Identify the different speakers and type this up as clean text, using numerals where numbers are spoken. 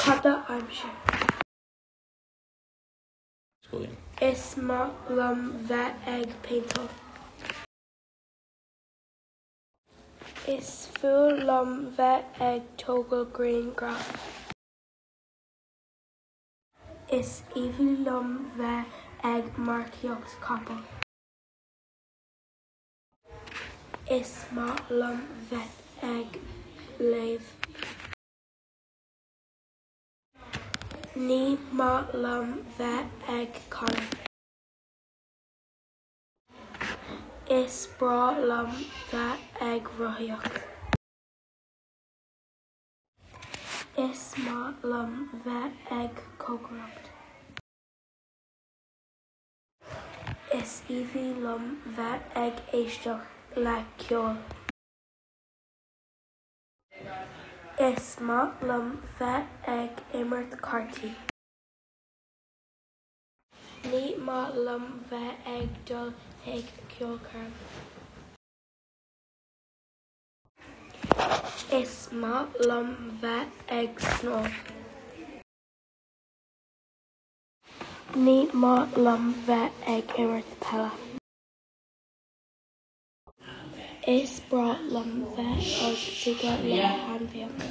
Speaker 1: Cada Aimsire. Is mac lum vet egg paintal. Is full lum vet egg toggle green grass. Is evil lum vet egg markiox couple. Is mac lum vet egg lave. Ní mac lum vet egg collar. Is bra lum vet egg rohioch. Is mac lum vet egg coconut. Is evie lum vet egg eisteach le ceol. Is mac lum vet egg immert carty. Ní mac lum vet egg dul egg ceol carm. Is mac lum vet egg snow. Ní mac lum vet egg immert pella. Is bra lum vet egg sigla le hanfiach.